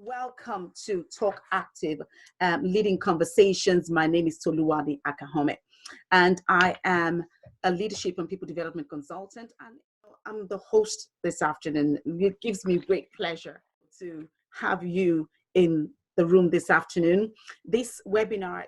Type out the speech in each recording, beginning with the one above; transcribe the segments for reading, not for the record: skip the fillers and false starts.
Welcome to TalkActive Leading Conversations. My name is Toluwani Akahome, and I am a leadership and people development consultant, and I'm the host this afternoon. It gives me great pleasure to have you in the room this afternoon. This webinar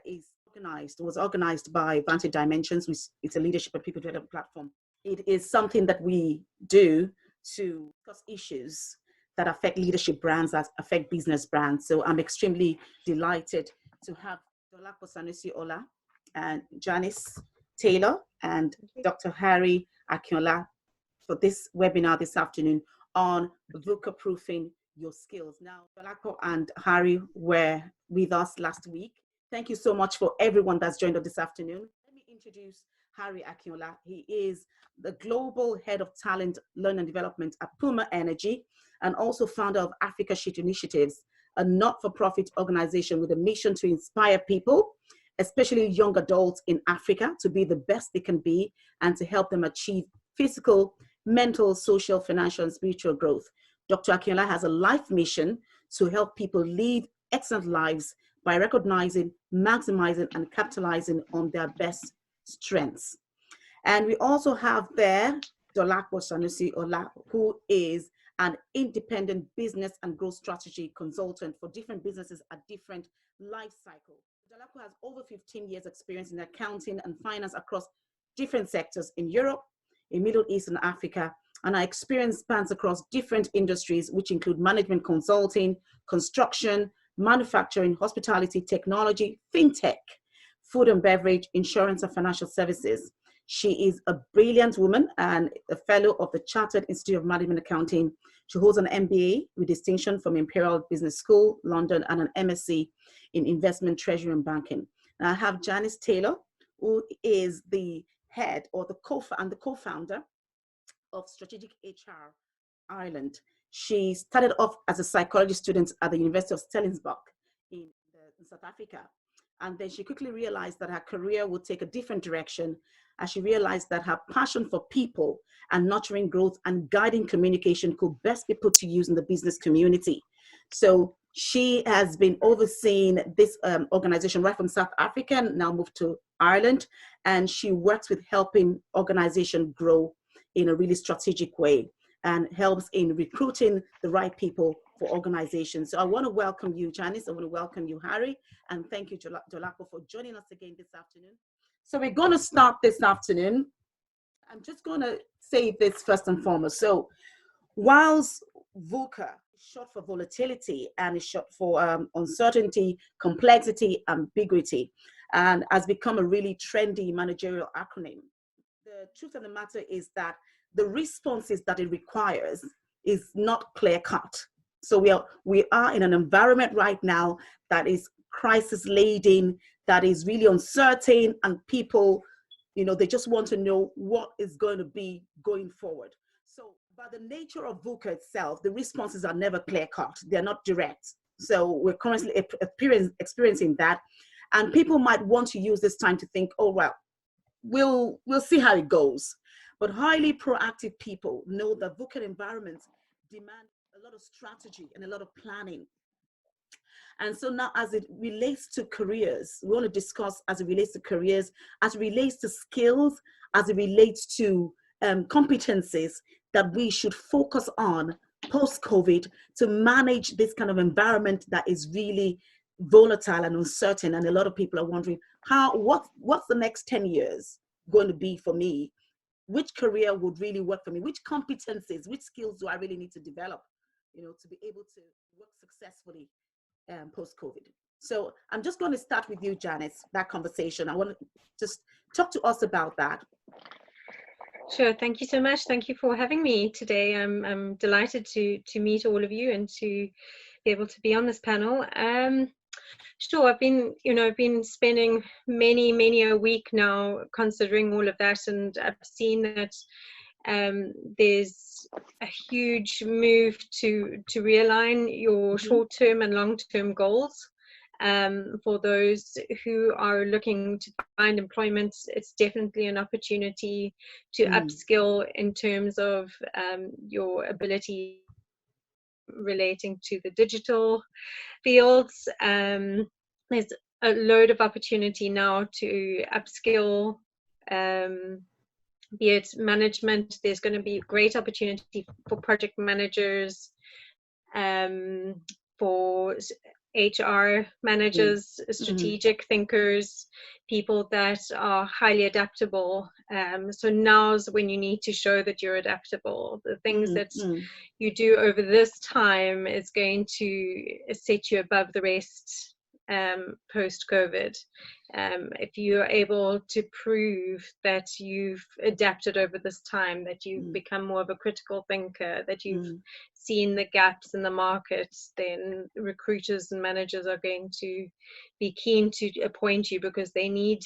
was organized by Vantage Dimensions, which is a leadership and people development platform. It is something that we do to discuss issues that affect leadership brands, that affect business brands. So I'm extremely delighted to have Dolapo Sanusi-Ola and Janice Taylor and Dr. Harry Akinola for this webinar this afternoon on VUCA-proofing your skills. Now, Dolapo and Harry were with us last week. Thank you so much for everyone that's joined us this afternoon. Let me introduce Harry Akinola. He is the Global Head of Talent, Learning and Development at Puma Energy, and also founder of Africa Sheet Initiatives, a not-for-profit organization with a mission to inspire people, especially young adults in Africa, to be the best they can be and to help them achieve physical, mental, social, financial, and spiritual growth. Dr. Akinola has a life mission to help people lead excellent lives by recognizing, maximizing, and capitalizing on their best strengths. And we also have there Dolapo Sanusi-Ola, who is an independent business and growth strategy consultant for different businesses at different life cycles. Dolapo has over 15 years experience in accounting and finance across different sectors in Europe, in Middle East and Africa, and our experience spans across different industries, which include management consulting, construction, manufacturing, hospitality, technology, fintech, food and beverage, insurance, and financial services. She is a brilliant woman and a fellow of the Chartered Institute of Management Accounting. She holds an MBA with distinction from Imperial Business School, London, and an MSc in Investment, Treasury, and Banking. And I have Janice Taylor, who is the head or the co-founder of Strategic HR Ireland. She started off as a psychology student at the University of Stellenbosch in South Africa. And then she quickly realized that her career would take a different direction as she realized that her passion for people and nurturing growth and guiding communication could best be put to use in the business community. So she has been overseeing this organization right from South Africa, now moved to Ireland, and she works with helping organizations grow in a really strategic way and helps in recruiting the right people for organizations. So I want to welcome you, Janice. I want to welcome you, Harry, and thank you, Dolapo, for joining us again this afternoon. So we're going to start this afternoon. I'm just going to say this first and foremost. So whilst VUCA is short for volatility and is short for uncertainty, complexity, ambiguity, and has become a really trendy managerial acronym, the truth of the matter is that the responses that it requires is not clear cut. So we are in an environment right now that is crisis laden, that is really uncertain, and people, they just want to know what is going to be going forward. So by the nature of VUCA itself, the responses are never clear cut. They're not direct. So we're currently experiencing that. And people might want to use this time to think, oh, well, we'll see how it goes. But highly proactive people know that VUCA environments demand a lot of strategy and a lot of planning. And so now as it relates to careers, we want to discuss as it relates to careers, as it relates to skills, as it relates to competencies that we should focus on post-COVID to manage this kind of environment that is really volatile and uncertain. And a lot of people are wondering, what's the next 10 years going to be for me? Which career would really work for me? Which competencies, which skills do I really need to develop, to be able to work successfully post-COVID? So I'm just going to start with you, Janice, that conversation. I want to just talk to us about that. Sure. Thank you so much. Thank you for having me today. I'm delighted to meet all of you and to be able to be on this panel. Sure. I've been spending many a week now considering all of that, and I've seen that there's a huge move to realign your short-term and long-term goals. For those who are looking to find employment, it's definitely an opportunity to upskill in terms of your ability relating to the digital fields. There's a load of opportunity now to upskill, be it management. There's going to be great opportunity for project managers, for HR managers, strategic thinkers, people that are highly adaptable. So now's when you need to show that you're adaptable. The things that you do over this time is going to set you above the rest post-COVID. If you're able to prove that you've adapted over this time, that you've become more of a critical thinker, that you've seen the gaps in the market, then recruiters and managers are going to be keen to appoint you, because they need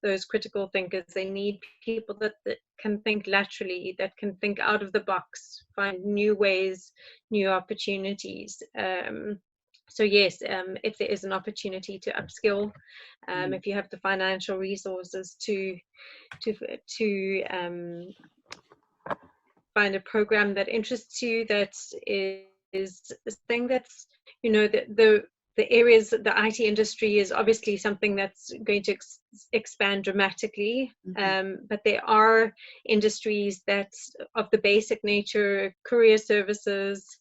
those critical thinkers. They need people that can think laterally, that can think out of the box, find new ways, new opportunities. So yes, if there is an opportunity to upskill, if you have the financial resources to find a program that interests you, that is a thing that's, you know, the areas, the IT industry is obviously something that's going to expand dramatically, but there are industries that of the basic nature, courier services,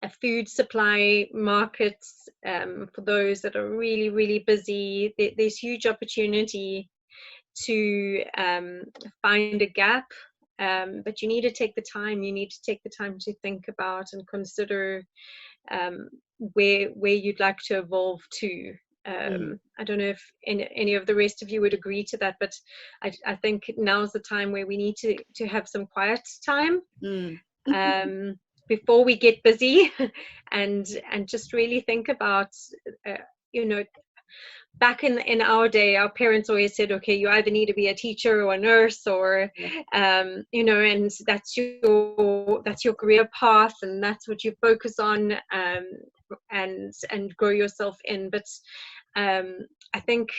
a food supply markets, for those that are really, really busy. There's huge opportunity to find a gap, but you need to take the time. You need to take the time to think about and consider where you'd like to evolve to. I don't know if any of the rest of you would agree to that, but I think now's the time where we need to have some quiet time before we get busy, and just really think about, you know, back in our day, our parents always said, okay, you either need to be a teacher or a nurse, or you know, and that's your career path, and that's what you focus on, and grow yourself in. But I think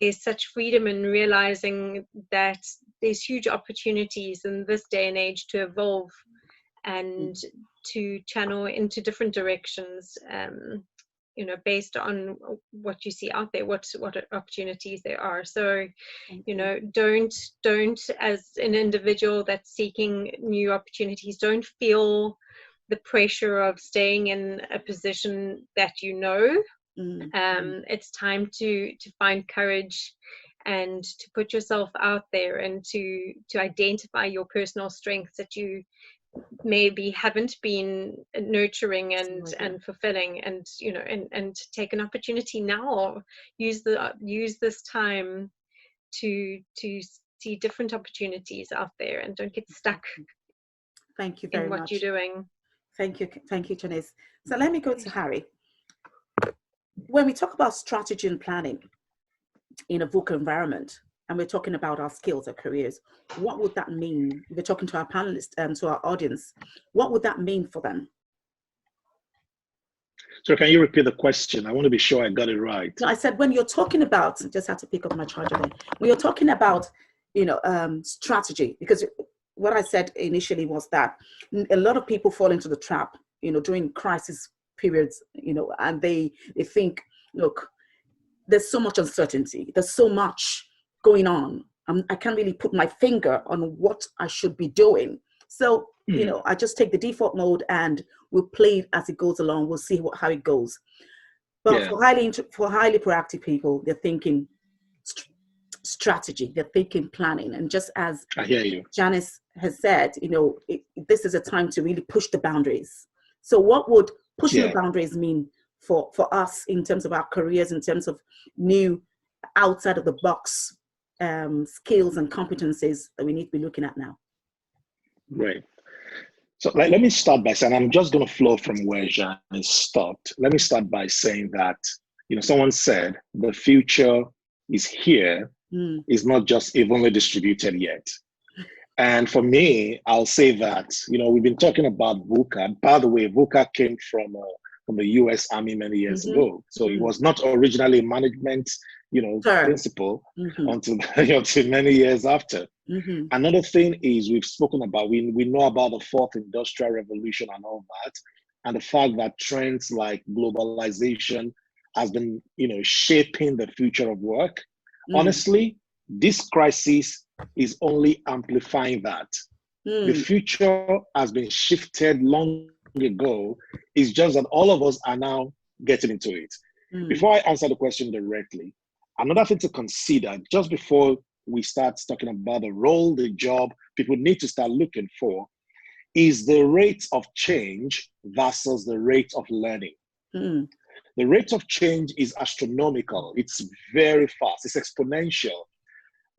there's such freedom in realizing that there's huge opportunities in this day and age to evolve and to channel into different directions, you know, based on what you see out there, what opportunities there are. So, you know, don't as an individual that's seeking new opportunities, don't feel the pressure of staying in a position that you know. It's time to find courage and to put yourself out there, and to identify your personal strengths that you maybe haven't been nurturing and fulfilling, and you know, and take an opportunity now. Use this time to see different opportunities out there, and don't get stuck. Thank you very in what much. you're doing. Thank you, Janice. So let me go to Harry. When we talk about strategy and planning in a VUCA environment, and we're talking about our skills, our careers, what would that mean? We're talking to our panelists and to our audience. What would that mean for them? So can you repeat the question? I want to be sure I got it right. So I said, when you're talking about, just had to pick up my charger there. When you're talking about, you know, strategy, because what I said initially was that a lot of people fall into the trap, you know, during crisis periods, you know, and they think, look, there's so much uncertainty. There's so much going on. I can't really put my finger on what I should be doing. So, you know, I just take the default mode and we'll play it as it goes along. We'll see how it goes. But for highly proactive people, they're thinking strategy, they're thinking planning. And just as I hear you, Janice has said, you know, this is a time to really push the boundaries. So what would pushing the boundaries mean for us in terms of our careers, in terms of new outside of the box skills and competencies that we need to be looking at now? Great. So let me start by saying, I'm just going to flow from where Janice stopped. Let me start by saying that, you know, someone said the future is here, is not just evenly distributed yet. And for me, I'll say that, you know, we've been talking about VUCA. By the way, VUCA came from the US Army many years ago. So it was not originally a management, you know, principle until many years after. Mm-hmm. Another thing is we've spoken about, we know about the fourth industrial revolution and all that, and the fact that trends like globalization has been, shaping the future of work. Honestly, this crisis is only amplifying that. The future has been shifted long ago. It's just that all of us are now getting into it. Before I answer the question directly, another thing to consider just before we start talking about the role, the job people need to start looking for is the rate of change versus the rate of learning. The rate of change is astronomical. It's very fast. It's exponential.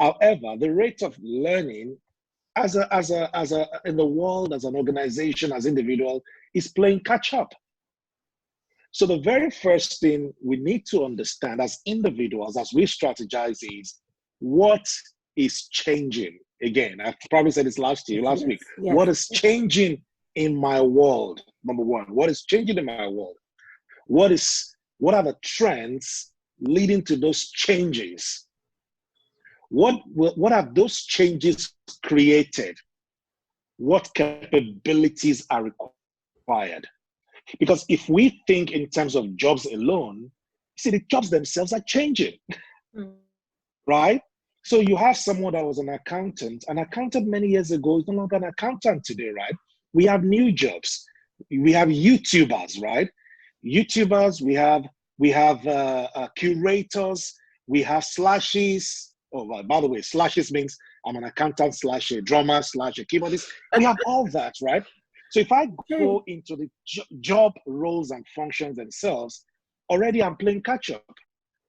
However, the rate of learning as a in the world, as an organization, as individual, is playing catch up. So the very first thing we need to understand as individuals, as we strategize, is what is changing. Again, I probably said this last week. Yes. What is changing in my world? Number one, what is changing in my world? What are the trends leading to those changes? What have those changes created? What capabilities are required? Because if we think in terms of jobs alone, see, the jobs themselves are changing, right? So you have someone that was an accountant many years ago is no longer an accountant today, right? We have new jobs. We have YouTubers, right? YouTubers, we have curators, we have slashes. Oh, by the way, slashes means I'm an accountant / a drummer / a keyboardist. We have all that, right? So if I go into the job roles and functions themselves, already I'm playing catch up.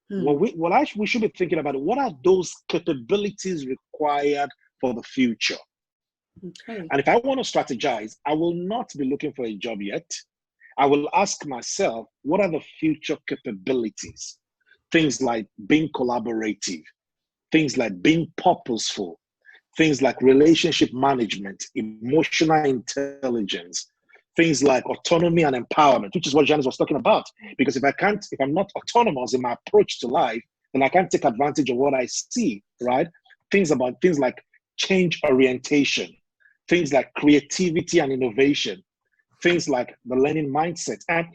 We should be thinking about what are those capabilities required for the future? Okay. And if I want to strategize, I will not be looking for a job yet. I will ask myself, what are the future capabilities? Things like being collaborative, things like being purposeful, things like relationship management, emotional intelligence, things like autonomy and empowerment, which is what Janice was talking about. Because if I'm not autonomous in my approach to life, then I can't take advantage of what I see, right? Things like change orientation, things like creativity and innovation, things like the learning mindset. And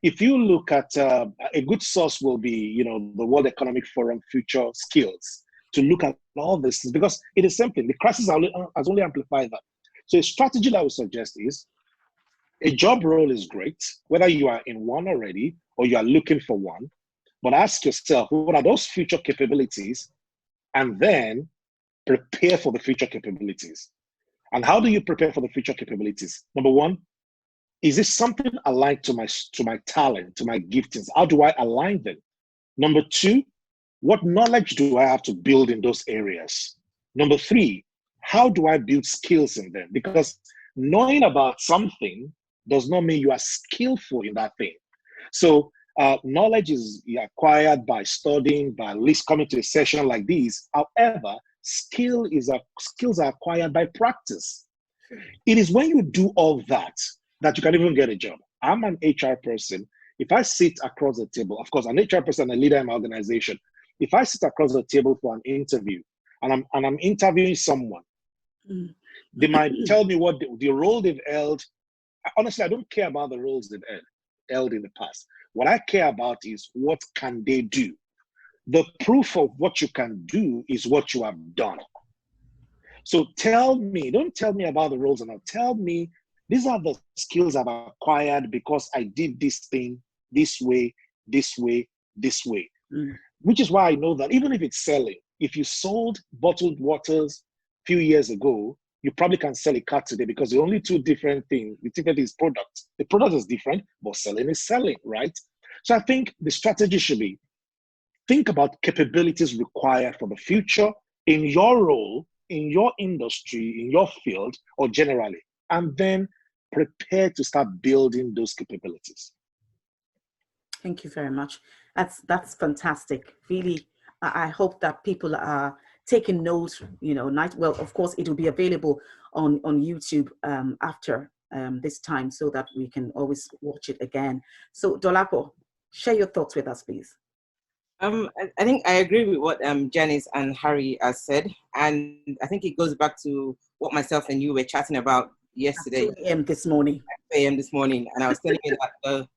if you look at a good source will be, the World Economic Forum Future Skills, to look at all this, because it is something. The crisis has only amplified that. So a strategy that I would suggest is a job role is great, whether you are in one already or you are looking for one, but ask yourself, what are those future capabilities? And then prepare for the future capabilities. And how do you prepare for the future capabilities? Number one, is this something aligned to my talent, to my giftings? How do I align them? Number two, what knowledge do I have to build in those areas? Number three, how do I build skills in them? Because knowing about something does not mean you are skillful in that thing. So knowledge is acquired by studying, by at least coming to a session like this. However, skills are acquired by practice. It is when you do all that you can even get a job. I'm an HR person. If I sit across the table, of course, an HR person, a leader in my organization, if I sit across the table for an interview and I'm interviewing someone, they might tell me what the role they've held. Honestly, I don't care about the roles they've held in the past. What I care about is what can they do. The proof of what you can do is what you have done. So don't tell me about the roles and all. Tell me, these are the skills I've acquired because I did this thing this way, this way, this way. Which is why I know that even if it's selling, if you sold bottled waters a few years ago, you probably can sell a car today because the only two different things, the different is product. The product is different, but selling is selling, right? So I think the strategy should be, think about capabilities required for the future in your role, in your industry, in your field, or generally, and then prepare to start building those capabilities. Thank you very much. That's fantastic. Really, I hope that people are taking notes. Well, of course, it will be available on YouTube after this time, so that we can always watch it again. So, Dolapo, share your thoughts with us, please. I think I agree with what Janice and Harry has said, and I think it goes back to what myself and you were chatting about yesterday. 2 a.m. this morning. 2 a.m. this morning, and I was telling you that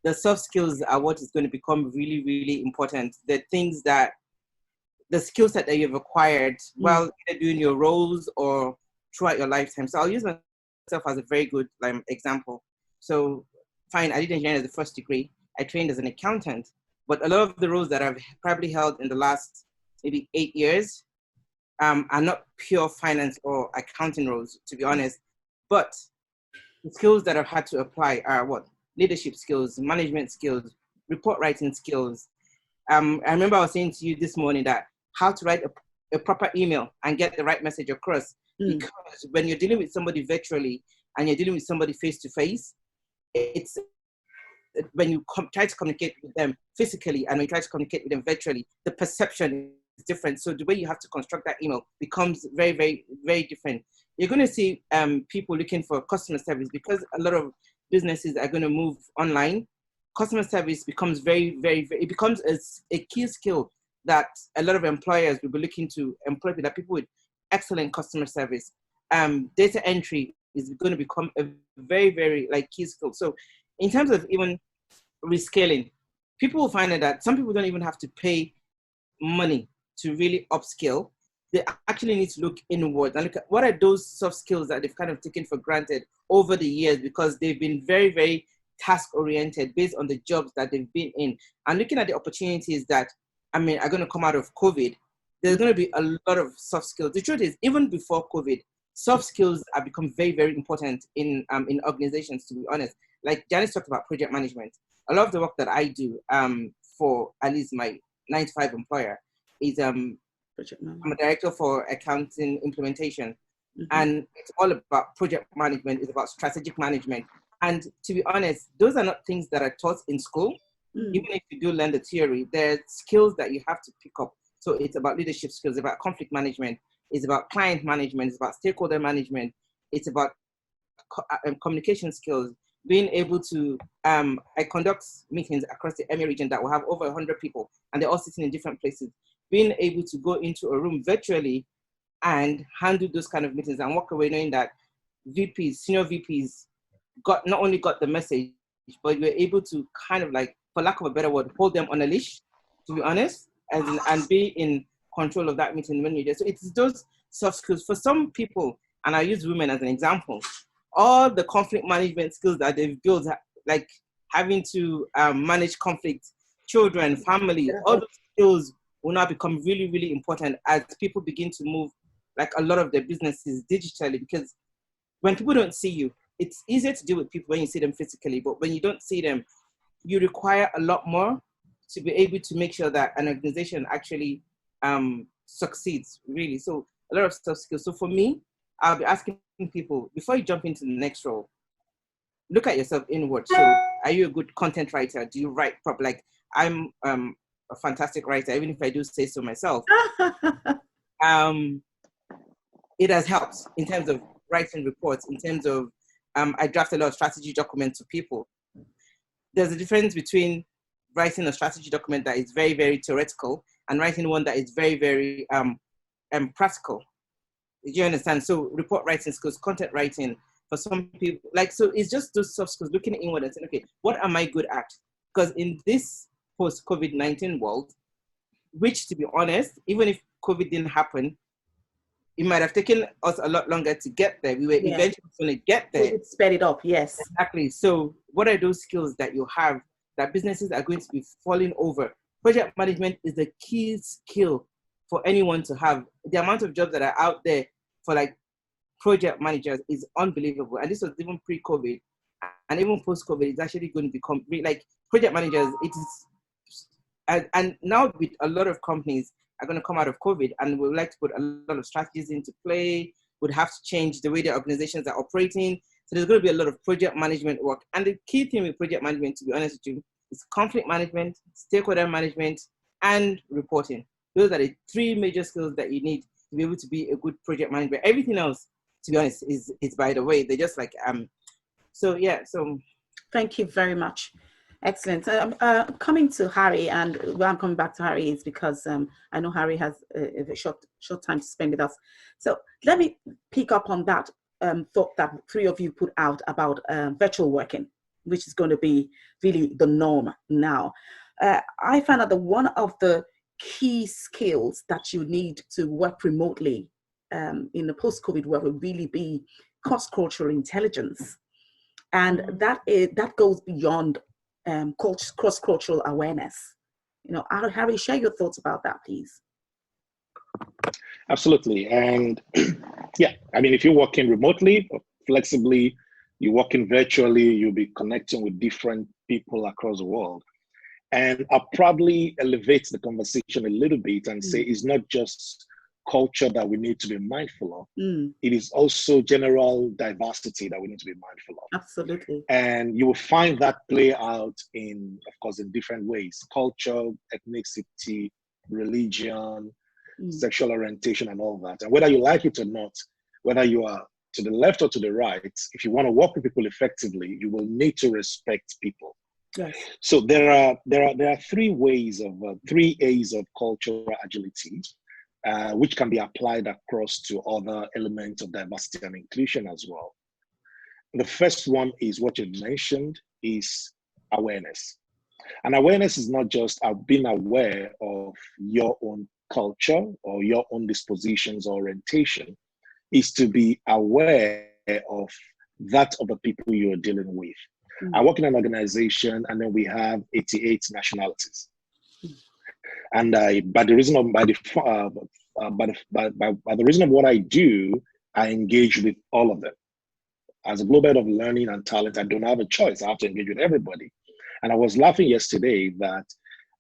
the soft skills are what is going to become really, really important. The things that, the skill set that you've acquired while either doing your roles or throughout your lifetime. So I'll use myself as a very good example. So fine, I did engineering as a first degree. I trained as an accountant, but a lot of the roles that I've probably held in the last maybe 8 years are not pure finance or accounting roles, to be honest. But the skills that I've had to apply are what? Leadership skills, management skills, report writing skills. I remember I was saying to you this morning that how to write a proper email and get the right message across. Because when you're dealing with somebody virtually and you're dealing with somebody face to face, it's when you try to communicate with them physically and when you try to communicate with them virtually, the perception is different. So the way you have to construct that email becomes very, very, very different. You're going to see people looking for customer service because a lot of businesses are going to move online. Customer service becomes very, very, very, it becomes a key skill that a lot of employers will be looking to employ that people with excellent customer service. Data entry is going to become a very, very key skill. So in terms of even rescaling, people will find that some people don't even have to pay money to really upskill. They actually need to look inward and look at what are those soft skills that they've kind of taken for granted over the years because they've been very, very task-oriented based on the jobs that they've been in. And looking at the opportunities that, are going to come out of COVID, there's going to be a lot of soft skills. The truth is, even before COVID, soft skills have become very, very important in organizations, to be honest. Like Janice talked about project management. A lot of the work that I do for at least my 9-to-5 employer is I'm a director for accounting implementation. And it's all about project management. It's about strategic management. And to be honest, those are not things that are taught in school. Even if you do learn the theory, there's skills that you have to pick up. So it's about leadership skills, about conflict management, it's about client management, it's about stakeholder management, it's about communication skills, being able to, I conduct meetings across the EMEA region that will have over 100 people and they're all sitting in different places. Being able to go into a room virtually and handle those kind of meetings and walk away knowing that VPs, senior VPs not only got the message, but we're able to kind of for lack of a better word, hold them on a leash, to be honest, and be in control of that meeting when you're there. So it's those soft skills. For some people, and I use women as an example, all the conflict management skills that they've built, like having to manage conflict, children, family, all those skills will now become really, really important as people begin to move a lot of their businesses digitally. Because when people don't see you, it's easier to deal with people when you see them physically, but when you don't see them, you require a lot more to be able to make sure that an organization actually succeeds, really. So a lot of soft skills. So for me, I'll be asking people, before you jump into the next role, look at yourself inward. So are you a good content writer? Do you write properly? I'm a fantastic writer, even if I do say so myself. It has helped in terms of writing reports, in terms of, I draft a lot of strategy documents to people. There's a difference between writing a strategy document that is very, very theoretical and writing one that is very, very practical. Do you understand? So report writing skills, content writing, for some people, so it's just those soft skills, looking inward and saying, okay, what am I good at? Because in this post-COVID-19 world, which to be honest, even if COVID didn't happen, it might have taken us a lot longer to get there. We were eventually going to get there. It sped it up, yes. Exactly. So what are those skills that you have that businesses are going to be falling over? Project management is the key skill for anyone to have. The amount of jobs that are out there for project managers is unbelievable. And this was even pre-COVID. And even post-COVID, it's actually going to become project managers. It is, and now with a lot of companies are going to come out of COVID and would like to put a lot of strategies into play, would have to change the way their organizations are operating. So there's going to be a lot of project management work. And the key thing with project management, to be honest with you, is conflict management, stakeholder management, and reporting. Those are the 3 major skills that you need to be able to be a good project manager. Everything else, to be honest, is by the way. They're just so yeah. So thank you very much. Excellent. Coming to Harry, and why I'm coming back to Harry is because I know Harry has a short time to spend with us. So let me pick up on that thought that three of you put out about virtual working, which is going to be really the norm now. I found out that one of the key skills that you need to work remotely in the post-COVID world will really be cross-cultural intelligence. And that goes beyond cross-cultural awareness. You know, Harry, share your thoughts about that, please. Absolutely. And yeah, I mean, if you're working remotely or flexibly, you're working virtually, you'll be connecting with different people across the world. And I'll probably elevate the conversation a little bit and say it's not just culture that we need to be mindful of. It is also general diversity that we need to be mindful of. Absolutely. And you will find that play out in, of course, in different ways: culture, ethnicity, religion, sexual orientation, and all that. And whether you like it or not, whether you are to the left or to the right, if you want to work with people effectively, you will need to respect people. Yes. So there are three ways of three A's of cultural agility, which can be applied across to other elements of diversity and inclusion as well. The first one is what you mentioned, is awareness. And awareness is not just being aware of your own culture or your own dispositions or orientation, is to be aware of that of the people you're dealing with. I work in an organization, and then we have 88 nationalities. And by the reason of what I do, I engage with all of them. As a global head of learning and talent, I don't have a choice. I have to engage with everybody. And I was laughing yesterday that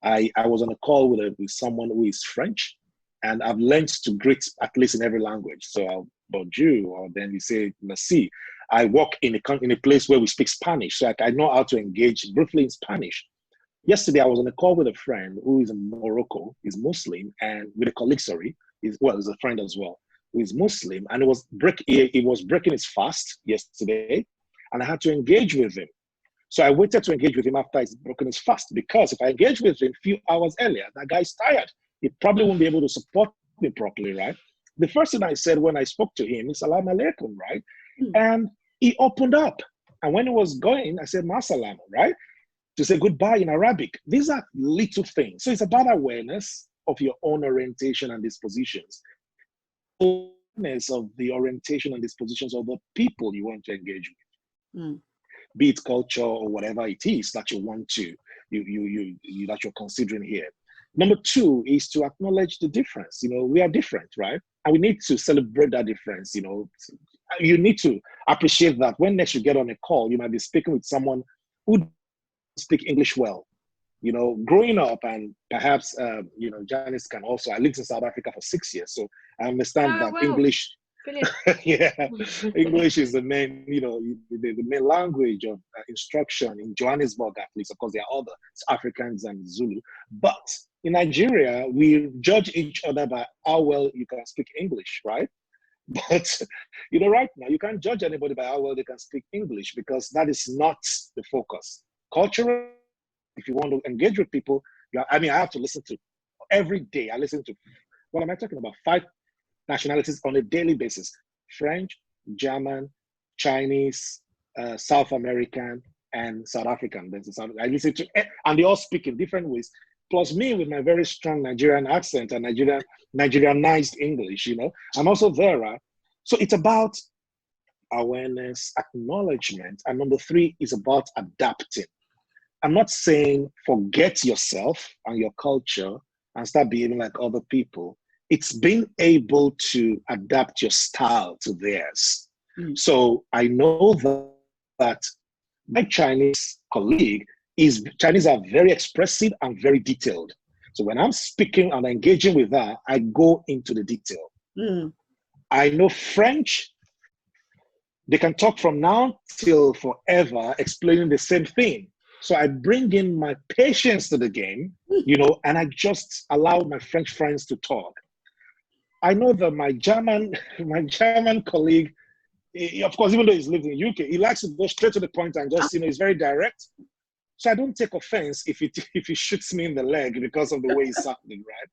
I was on a call with someone who is French, and I've learned to greet at least in every language. So I'll bonjour, or then we say merci. I work in a place where we speak Spanish, so I know how to engage briefly in Spanish. Yesterday, I was on a call with a friend who is in Morocco, is Muslim, and with a colleague, is a friend as well, who is Muslim, and he was breaking his fast yesterday, and I had to engage with him. So I waited to engage with him after he's broken his fast, because if I engage with him a few hours earlier, that guy's tired. He probably won't be able to support me properly, right? The first thing I said when I spoke to him is Salam Alaikum, right? And he opened up. And when he was going, I said, Ma salam, right? To say goodbye in Arabic. These are little things. So it's about awareness of your own orientation and dispositions. Awareness of the orientation and dispositions of the people you want to engage with. Be it culture or whatever it is that you want to, that you're considering here. Number two is to acknowledge the difference. You know, we are different, right? And we need to celebrate that difference. You know, you need to appreciate that when next you get on a call, you might be speaking with someone who speak English well. You know, growing up, and perhaps, Janice can also, I lived in South Africa for 6 years, so I understand that English, yeah, English is the main, the main language of instruction in Johannesburg, at least. Of course, there are other Africans and Zulu, but in Nigeria, we judge each other by how well you can speak English, right? But, right now, you can't judge anybody by how well they can speak English, because that is not the focus. Culturally, if you want to engage with people, I have to listen to, every day, I listen to, what am I talking about? 5 nationalities on a daily basis: French, German, Chinese, South American, and South African. I listen to, and they all speak in different ways. Plus me with my very strong Nigerian accent and Nigerianized English, I'm also there, right? So it's about awareness, acknowledgement. And number 3 is about adapting. I'm not saying forget yourself and your culture and start behaving like other people. It's being able to adapt your style to theirs. So I know that my Chinese colleague Chinese are very expressive and very detailed. So when I'm speaking and engaging with her, I go into the detail. I know French, they can talk from now till forever explaining the same thing. So I bring in my patience to the game, and I just allow my French friends to talk. I know that my German colleague, of course, even though he's lived in the UK, he likes to go straight to the point and just, he's very direct. So I don't take offense if he shoots me in the leg because of the way it's happening, right?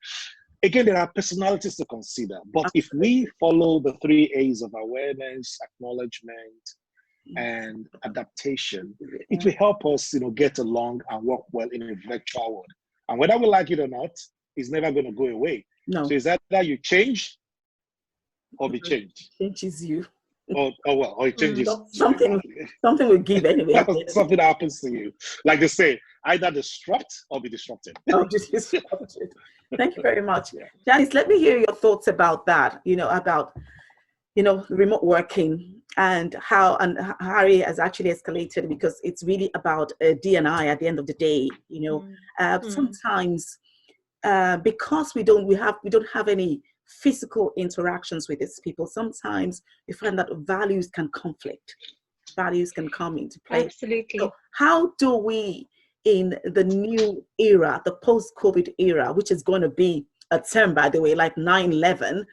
Again, there are personalities to consider. But if we follow the 3 A's of awareness, acknowledgement, and adaptation, it will help us, get along and work well in a virtual world. And whether we like it or not, it's never going to go away. No. So it's either you change or be changed. Changes you. Or it changes. Something will give anyway. Something happens to you. Like they say, either disrupt or be disrupted. Oh, just disrupted. Thank you very much. Yeah. Janice, let me hear your thoughts about that, about remote working and how Harry has actually escalated, because it's really about D&I at the end of the day. Sometimes because we don't have any physical interactions with these people, sometimes we find that values can conflict, values can come into play. Absolutely. So how do we, in the new era, the post-COVID era, which is going to be a term, by the way, like 9/11,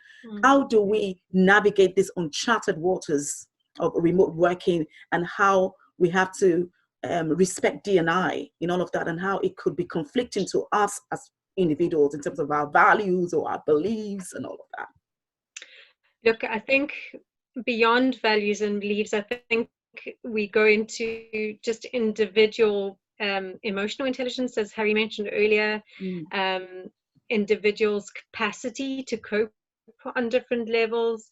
how do we navigate these uncharted waters of remote working, and how we have to respect D&I in all of that, and how it could be conflicting to us as individuals in terms of our values or our beliefs and all of that? Look, I think beyond values and beliefs, I think we go into just individual emotional intelligence, as Harry mentioned earlier, individuals' capacity to cope on different levels.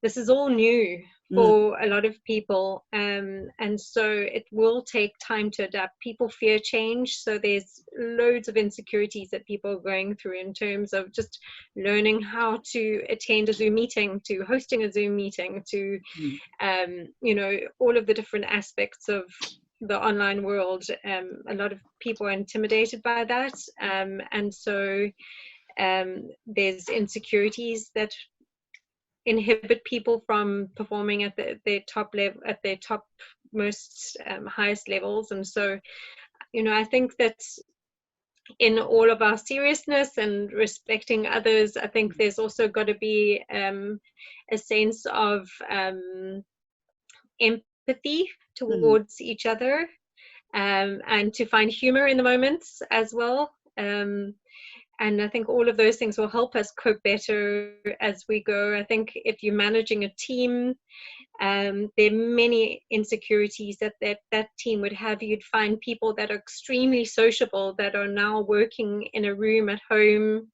This is all new for a lot of people, and so it will take time to adapt. People fear change, so there's loads of insecurities that people are going through in terms of just learning how to attend a Zoom meeting, to hosting a Zoom meeting, to all of the different aspects of the online world. A lot of people are intimidated by that, and so there's insecurities that inhibit people from performing at their top level, at their top most highest levels. And so I think that in all of our seriousness and respecting others, I think there's also got to be a sense of empathy towards each other, and to find humor in the moments as well. And I think all of those things will help us cope better as we go. I think if you're managing a team, there are many insecurities that team would have. You'd find people that are extremely sociable that are now working in a room at home,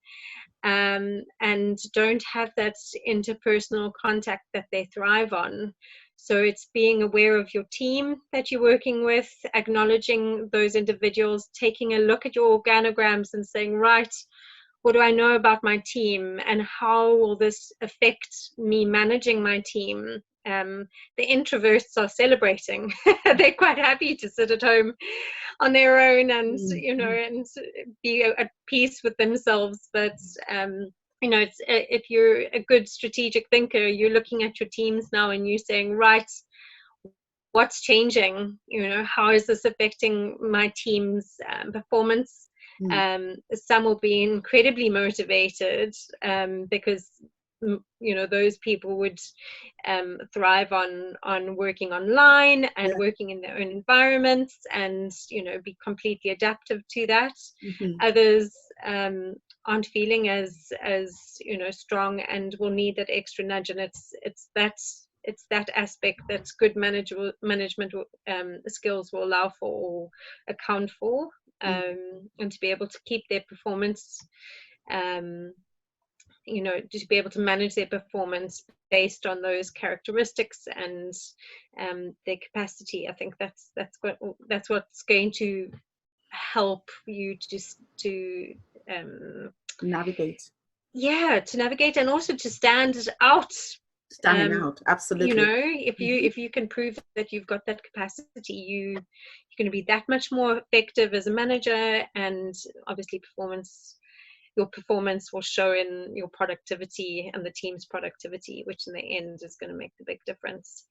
and don't have that interpersonal contact that they thrive on. So it's being aware of your team that you're working with, acknowledging those individuals, taking a look at your organograms and saying, right, what do I know about my team, and how will this affect me managing my team? The introverts are celebrating. They're quite happy to sit at home on their own and, and be at peace with themselves. But it's if you're a good strategic thinker, you're looking at your teams now and you're saying, right, what's changing? How is this affecting my team's performance? Some will be incredibly motivated because those people would thrive on working online and working in their own environments, and be completely adaptive to that. Others aren't feeling as strong and will need that extra nudge, and it's that aspect that good management skills will allow for or account for, and to be able to keep their performance, to be able to manage their performance based on those characteristics and their capacity. I think that's what's going to help you to navigate. Yeah, to navigate, and also to stand out. Standing out, absolutely. If you can prove that you've got that capacity, you're going to be that much more effective as a manager, and obviously your performance will show in your productivity and the team's productivity, which in the end is going to make the big difference.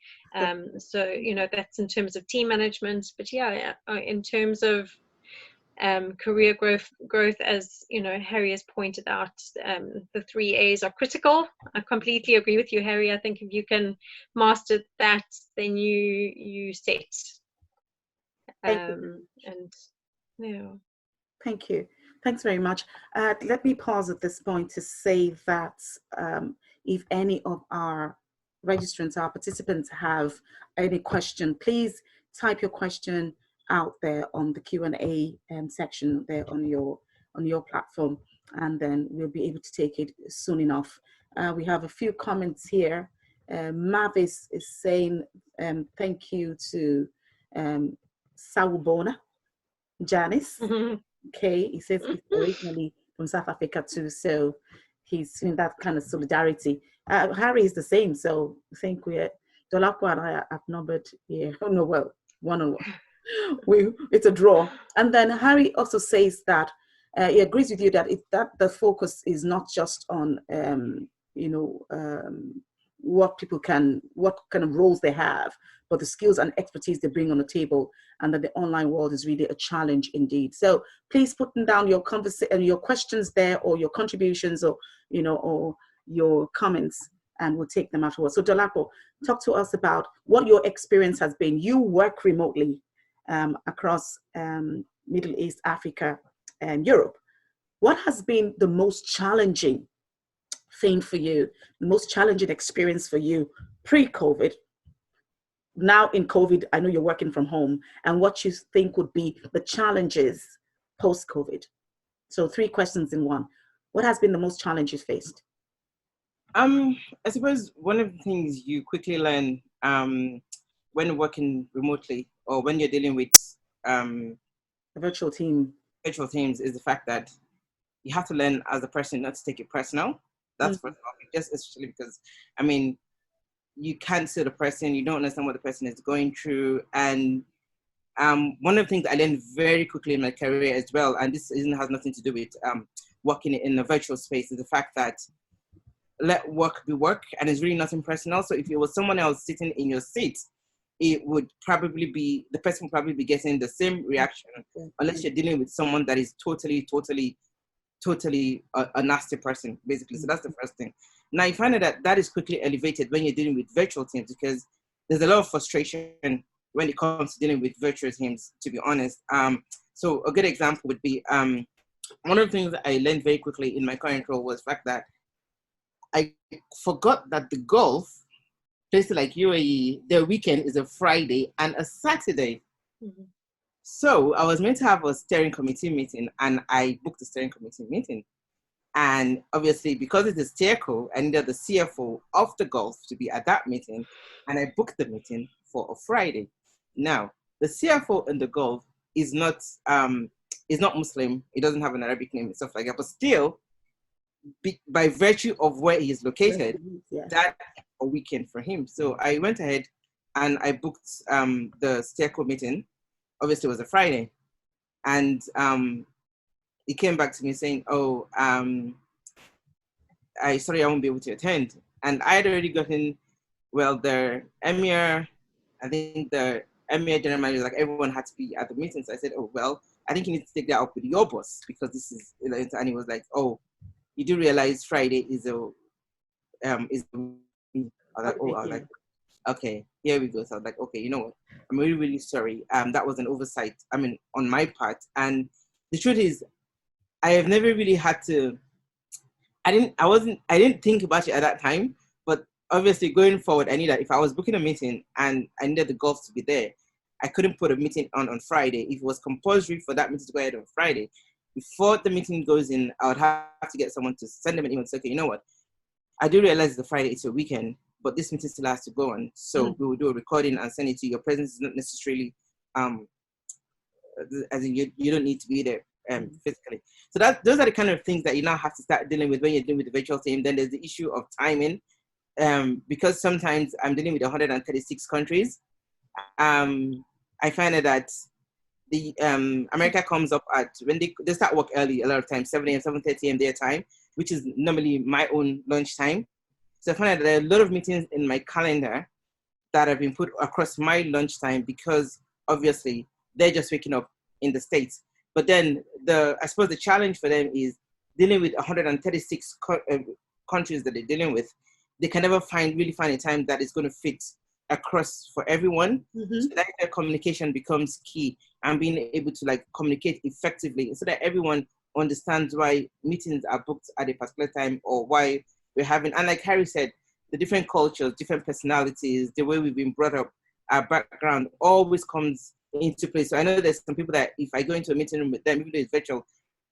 So that's in terms of team management, but in terms of career growth, as Harry has pointed out, the 3 A's are critical. I completely agree with you, Harry. I think if you can master that, then you set And yeah. Thank you. Thanks very much. Let me pause at this point to say that if any of our registrants, our participants have any question, please type your question out there on the Q&A section there on your platform, and then we'll be able to take it soon enough. We have a few comments here. Mavis is saying thank you to Sawubona, Janice. Okay, he says he's originally from South Africa too, so he's in that kind of solidarity. Harry is the same, so I think we're Dolapo and I are outnumbered here. Oh no, well, 1-on-1. It's a draw. And then Harry also says that he agrees with you that the focus is not just on what kind of roles they have, but the skills and expertise they bring on the table, and that the online world is really a challenge indeed. So please put down your your questions there, or your contributions, or or your comments, and we'll take them afterwards. So Dolapo, talk to us about what your experience has been. You work remotely across Middle East, Africa, and Europe. What has been the most challenging thing for you, the most challenging experience for you pre-COVID? Now in COVID, I know you're working from home, and what you think would be the challenges post-COVID. So 3 questions in one. What has been the most challenges faced? I suppose one of the things you quickly learn when working remotely, or when you're dealing with a virtual teams is the fact that you have to learn as a person not to take it personal. That's first of all, just especially because, you can't see the person, you don't understand what the person is going through. And one of the things I learned very quickly in my career as well, and this has nothing to do with working in a virtual space, is the fact that let work be work, and it's really nothing personal. So if it was someone else sitting in your seat, it would probably be, the person would probably be getting the same reaction, unless you're dealing with someone that is totally a nasty person, basically. So that's the first thing. Now you find that is quickly elevated when you're dealing with virtual teams, because there's a lot of frustration when it comes to dealing with virtual teams, to be honest. So a good example would be, one of the things that I learned very quickly in my current role was the fact that I forgot that the Gulf, places like UAE, their weekend is a Friday and a Saturday. Mm-hmm. So I was meant to have a steering committee meeting, and I booked a steering committee meeting. And obviously, because it's a steerco, I needed the CFO of the Gulf to be at that meeting, and I booked the meeting for a Friday. Now, the CFO in the Gulf is not Muslim. He doesn't have an Arabic name and stuff like that, but still, by virtue of where he is located, that's a weekend for him. So I went ahead and I booked the steerco meeting. Obviously, it was a Friday, and he came back to me saying, "Oh, sorry, I won't be able to attend." And I had already gotten, the Emir, I think the Emir general manager, like everyone had to be at the meeting. So I said, "Oh, well, I think you need to take that up with your boss, because this is," and he was like, "Oh, you do realize Friday is a I was like, okay, here we go." So I was like, okay, you know what? I'm really, really sorry. That was an oversight, on my part. And the truth is, I have never really had to, I didn't think about it at that time, but obviously going forward, I knew that if I was booking a meeting and I needed the Gulf to be there, I couldn't put a meeting on Friday. If it was compulsory for that meeting to go ahead on Friday, before the meeting goes in, I would have to get someone to send them an email and say, okay, you know what? I do realize the Friday it's a weekend, but this meeting still has to go on. So we will do a recording and send it to you. Your presence is not necessarily, as in you don't need to be there physically. So those are the kind of things that you now have to start dealing with when you're dealing with the virtual team. Then there's the issue of timing, because sometimes I'm dealing with 136 countries. I find that the America comes up at, when they start work early a lot of times, 7 a.m., 7:30 a.m. their time, which is normally my own lunch time. So I find that there are a lot of meetings in my calendar that have been put across my lunchtime, because obviously they're just waking up in the States. But then I suppose the challenge for them is dealing with 136 countries that they're dealing with. They can never really find a time that is going to fit across for everyone. Mm-hmm. So that communication becomes key. and being able to like communicate effectively so that everyone understands why meetings are booked at a particular time or why we're having, and like Harry said, the different cultures, different personalities, the way we've been brought up, our background always comes into play. So I know there's some people that if I go into a meeting room with them, even though it's virtual,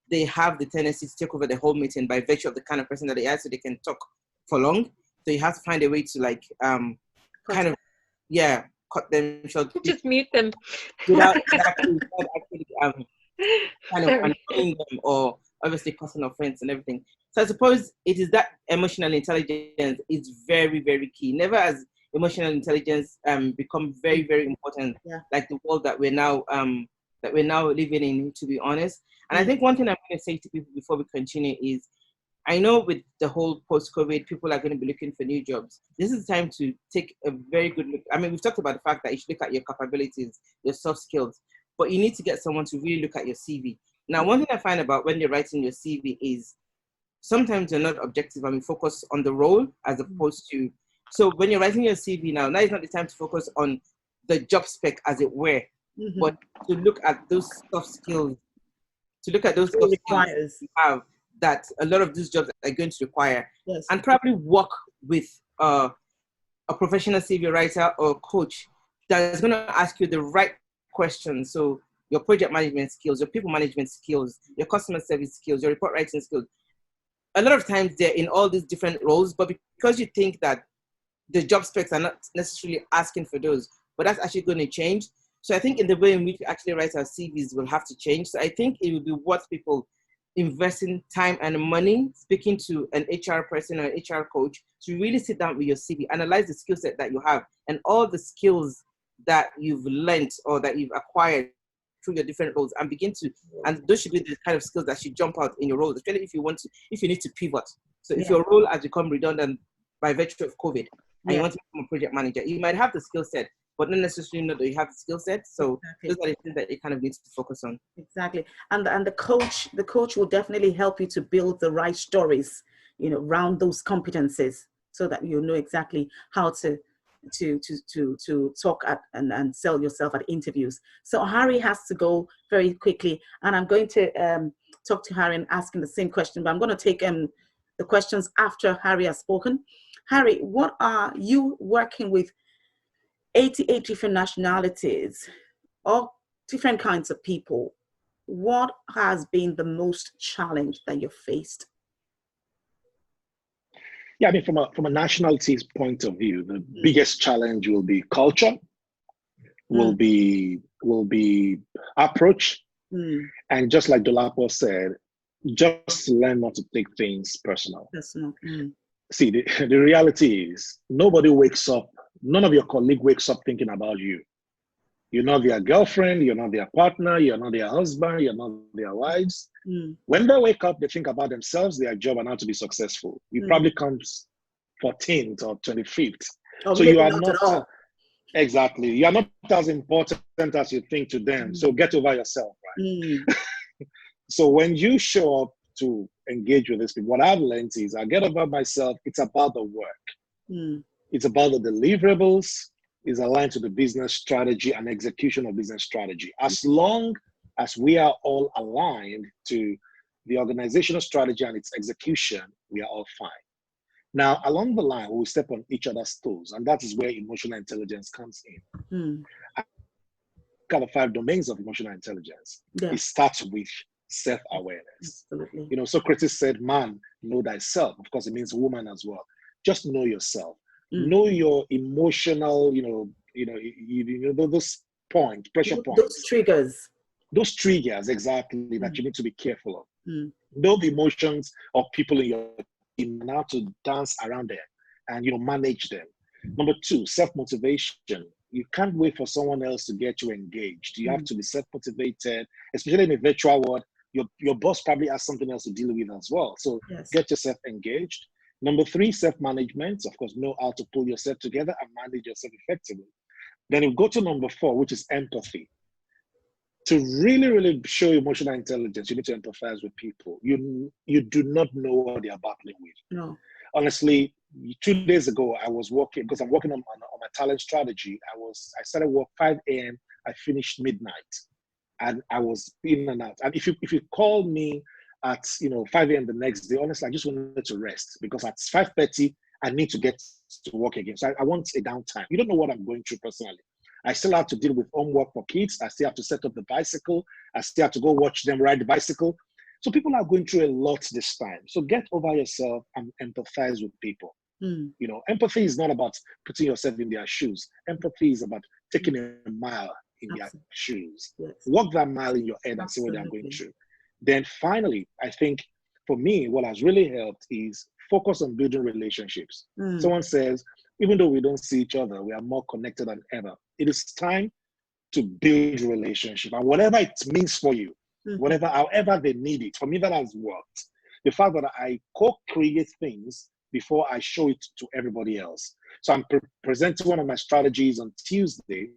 they have the tendency to take over the whole meeting by virtue of the kind of person that they are, so they can talk for long. So you have to find a way to like kind of cut them short. Just mute them. Without actually kind of annoying them or obviously causing offense and everything. So I suppose it is that emotional intelligence is very, very key. Never has emotional intelligence become very, very important, like the world that we're now living in, to be honest. And I think one thing I'm going to say to people before we continue is, I know with the whole post-COVID, people are going to be looking for new jobs. This is the time to take a very good look. I mean, we've talked about the fact that you should look at your capabilities, your soft skills, but you need to get someone to really look at your CV. Now, one thing I find about when you're writing your CV is sometimes you're not objective and we focus on the role as opposed to, so when you're writing your CV now is not the time to focus on the job spec as it were, but to look at those soft skills, you have that a lot of these jobs are going to require, and probably work with a professional CV writer or coach that is going to ask you the right questions. So your project management skills, your people management skills, your customer service skills, your report writing skills. A lot of times they're in all these different roles, but because you think that the job specs are not necessarily asking for those, but that's actually going to change. So I think in the way in which we actually write our CVs will have to change. So I think it will be worth people investing time and money, speaking to an HR person or an HR coach to really sit down with your CV, analyze the skill set that you have and all the skills that you've learned or that you've acquired through your different roles, and begin to, and those should be the kind of skills that should jump out in your roles, especially if you need to pivot. So if your role has become redundant by virtue of COVID and you want to become a project manager, you might have the skill set, but not necessarily know that you have the skill set. So those are the things that you kind of need to focus on. Exactly. And the coach will definitely help you to build the right stories, around those competencies, so that you know exactly how to talk at and sell yourself at interviews. So Harry has to go very quickly, and I'm going to talk to Harry and ask him the same question, but I'm going to take the questions after Harry has spoken. Harry, what are you working with 88 different nationalities, all different kinds of people? What has been the most challenge that you've faced? Yeah, I mean, from a nationalities point of view, the biggest challenge will be culture, will be approach, and just like Dolapo said, just learn not to take things personal. See, the reality is nobody wakes up, none of your colleagues wakes up thinking about you. You're not their girlfriend, you're not their partner, you're not their husband, you're not their wives. When they wake up, they think about themselves, their job, and how to be successful. You probably comes 14th or 25th. So you are not at all. Exactly. You are not as important as you think to them. So get over yourself, right? So when you show up to engage with these people, what I've learned is I get over myself. It's about the work. It's about the deliverables. Is aligned to the business strategy and execution of business strategy. As long as we are all aligned to the organizational strategy and its execution, we are all fine. Now, along the line, we'll step on each other's toes, and that is where emotional intelligence comes in. Kind of 5 domains of emotional intelligence. It starts with self-awareness. Absolutely. Socrates said, "Man, know thyself." Of course, it means woman as well. Just know yourself. Know your emotional, those pressure points. Those triggers, exactly, that you need to be careful of. Know the emotions of people in your team and how to dance around them and, manage them. Number 2, self-motivation. You can't wait for someone else to get you engaged. You have to be self-motivated, especially in a virtual world. Your boss probably has something else to deal with as well. So get yourself engaged. Number 3, self-management. Of course, know how to pull yourself together and manage yourself effectively. Then you go to number 4, which is empathy. To really, really show emotional intelligence, you need to empathize with people. You do not know what they are battling with. No. Honestly, 2 days ago, I was working, because I'm working on my talent strategy. I started work 5 a.m. I finished midnight. and I was in and out. And if you call me at 5 a.m. the next day, honestly, I just wanted to rest, because at 5:30 I need to get to work again. So I want a downtime. You don't know what I'm going through personally. I still have to deal with homework for kids. I still have to set up the bicycle. I still have to go watch them ride the bicycle. So people are going through a lot this time. So get over yourself and empathize with people. Empathy is not about putting yourself in their shoes. Empathy is about taking a mile in their shoes. Yes. Walk that mile in your head and see what they're going through. Then finally, I think for me, what has really helped is focus on building relationships. Someone says, even though we don't see each other, we are more connected than ever. It is time to build relationship, and whatever it means for you, however they need it. For me, that has worked. The fact that I co-create things before I show it to everybody else. So I'm presenting one of my strategies on Tuesday,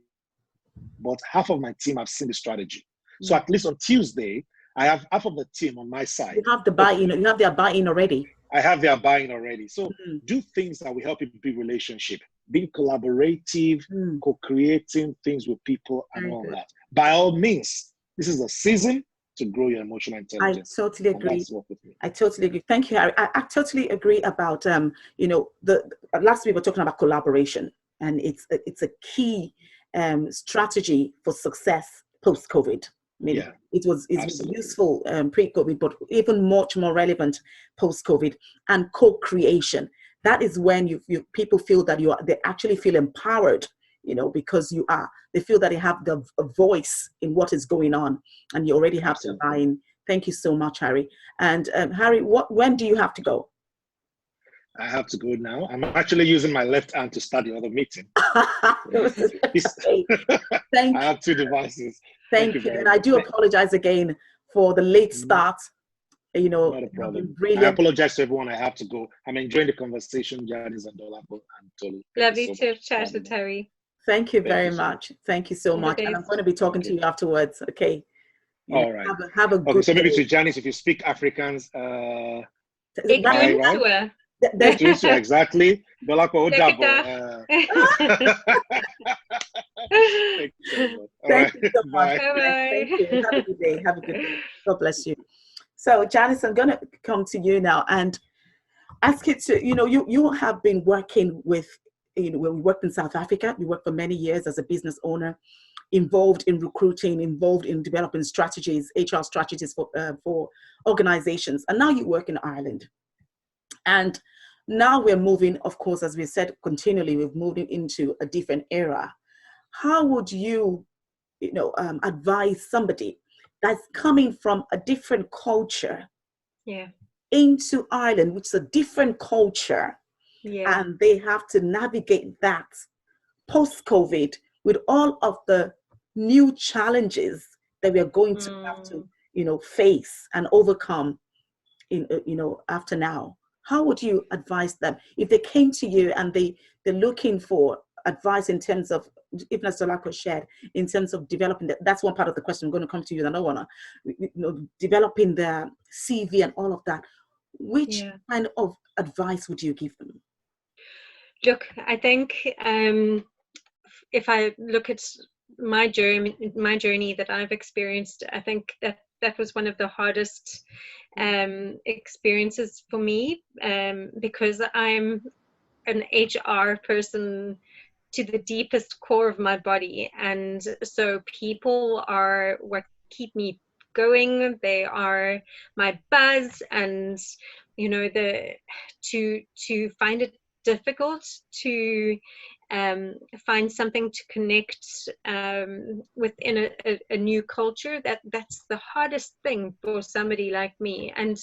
but half of my team have seen the strategy. So at least on Tuesday, I have half of the team on my side. You have the buy-in. You have their buy-in already. I have their buy-in already. So do things that will help you build relationship, being collaborative, co-creating things with people, and all that. By all means, this is a season to grow your emotional intelligence. I totally agree. I totally agree. Thank you, Harry. I totally agree about the last week we were talking about collaboration, and it's a key strategy for success post-COVID. It was useful pre-COVID, but even much more relevant post-COVID. And co-creation. That is when people feel that they actually feel empowered, because they feel that they have a voice in what is going on, and you already have to buy in. Thank you so much, Harry. And Harry, when do you have to go? I have to go now. I'm actually using my left hand to start the other meeting. Thank you. I have two devices. Thank you. And I do apologize again for the late start. Not a problem. I apologize to everyone. I have to go. I'm enjoying the conversation, Janice and Dolapo and Tolu. Lovely to have chatted, Harry. Thank you very much. Thank you so much. And I'm going to be talking to you afterwards. Okay. All right. Have a good so maybe day. to Janice, if you speak Afrikaans, exactly. Dolapo Ojabo. Thank you so much. Bye-bye. Thank you. Have a good day. Have a good day. God bless you. So, Janice, I'm going to come to you now and ask you to, you have been working with, we worked in South Africa. You worked for many years as a business owner, involved in recruiting, involved in developing strategies, HR strategies for organizations. And now you work in Ireland. And now we're moving, of course, as we said, continually, we're moving into a different era. How would you, advise somebody that's coming from a different culture into Ireland, which is a different culture, and they have to navigate that post-COVID with all of the new challenges that we are going to have to, face and overcome after now? How would you advise them if they came to you and they're looking for advice in terms of, even as Dolapo shared, in terms of developing that's one part of the question. I'm going to come to you, and I want to, developing their CV and all of that. Which kind of advice would you give them? Look, I think if I look at my journey that I've experienced, I think that was one of the hardest experiences for me, because I'm an HR person to the deepest core of my body, and so people are what keep me going. They are my buzz, and to find it difficult to find something to connect within a new culture, that's the hardest thing for somebody like me. And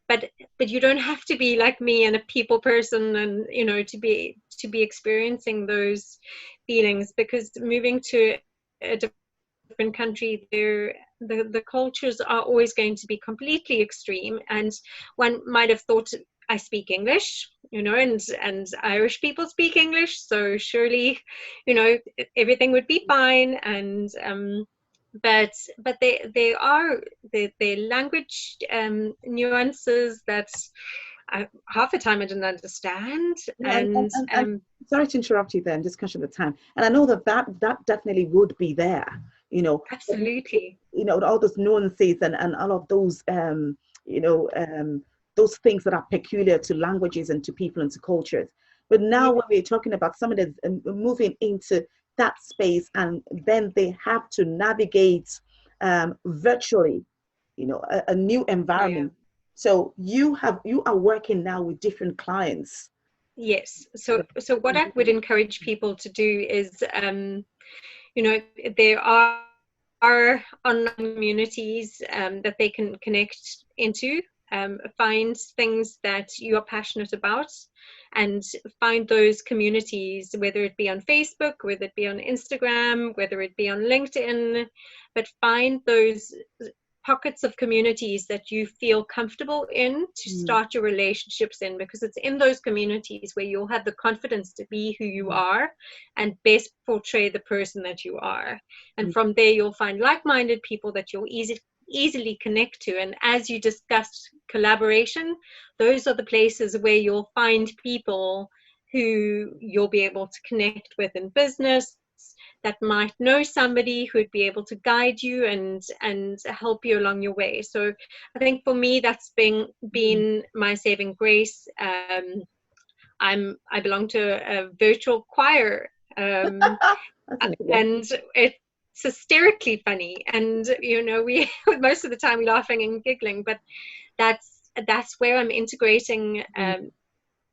but you don't have to be like me and a people person, and to be experiencing those feelings, because moving to a different country, the cultures are always going to be completely extreme. And one might have thought, I speak English, and Irish people speak English, so surely, everything would be fine. And but they are the language nuances that half the time I didn't understand. And sorry to interrupt you there, I'm just conscious of the time. And I know that definitely would be there, Absolutely. All those nuances and all of those, those things that are peculiar to languages and to people and to cultures. But now when we're talking about somebody that's moving into that space, and then they have to navigate virtually, a new environment. So you are working now with different clients. Yes. So what I would encourage people to do is, there are online communities that they can connect into. Find things that you are passionate about, and find those communities, whether it be on Facebook, whether it be on Instagram, whether it be on LinkedIn, but find those pockets of communities that you feel comfortable in to start your relationships in, because it's in those communities where you'll have the confidence to be who you are and best portray the person that you are. And from there, you'll find like-minded people that you'll easily connect to. And as you discussed collaboration, those are the places where you'll find people who you'll be able to connect with in business, that might know somebody who'd be able to guide you and help you along your way. So I think for me, that's been my saving grace. I belong to a virtual choir, and it's hysterically funny. And we most of the time laughing and giggling, but that's where I'm integrating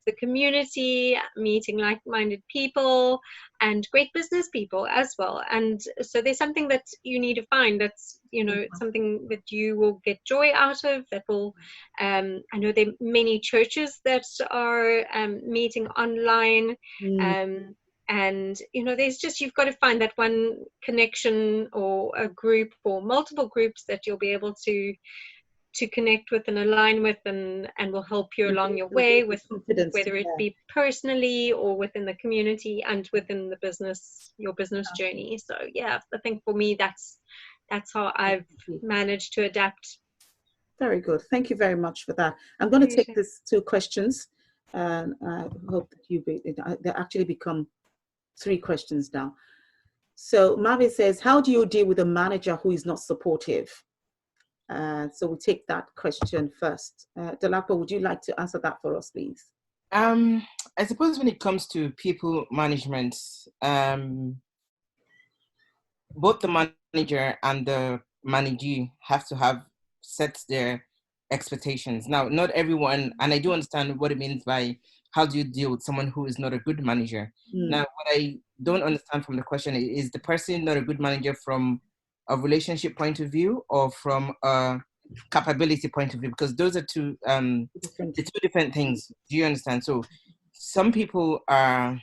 the community, meeting like-minded people and great business people as well. And so there's something that you need to find that's something that you will get joy out of, that will I know there are many churches that are meeting online, and there's just, you've got to find that one connection or a group or multiple groups that you'll be able to connect with and align with, and will help you along your way, with whether it be personally or within the community and within the business, your business journey. So I think for me, that's how I've managed to adapt. Very good. Thank you very much for that. I'm going to take these 2 questions, and I hope that they actually become 3 questions now. So Marvin says, how do you deal with a manager who is not supportive? So we'll take that question first. Dolapo, would you like to answer that for us, please? I suppose when it comes to people management, both the manager and the managee have to have set their expectations. Now, not everyone, and I do understand what it means by how do you deal with someone who is not a good manager. Now, what I don't understand from the question is the person not a good manager from a relationship point of view or from a capability point of view? Because those are two different things. Do you understand? So some people are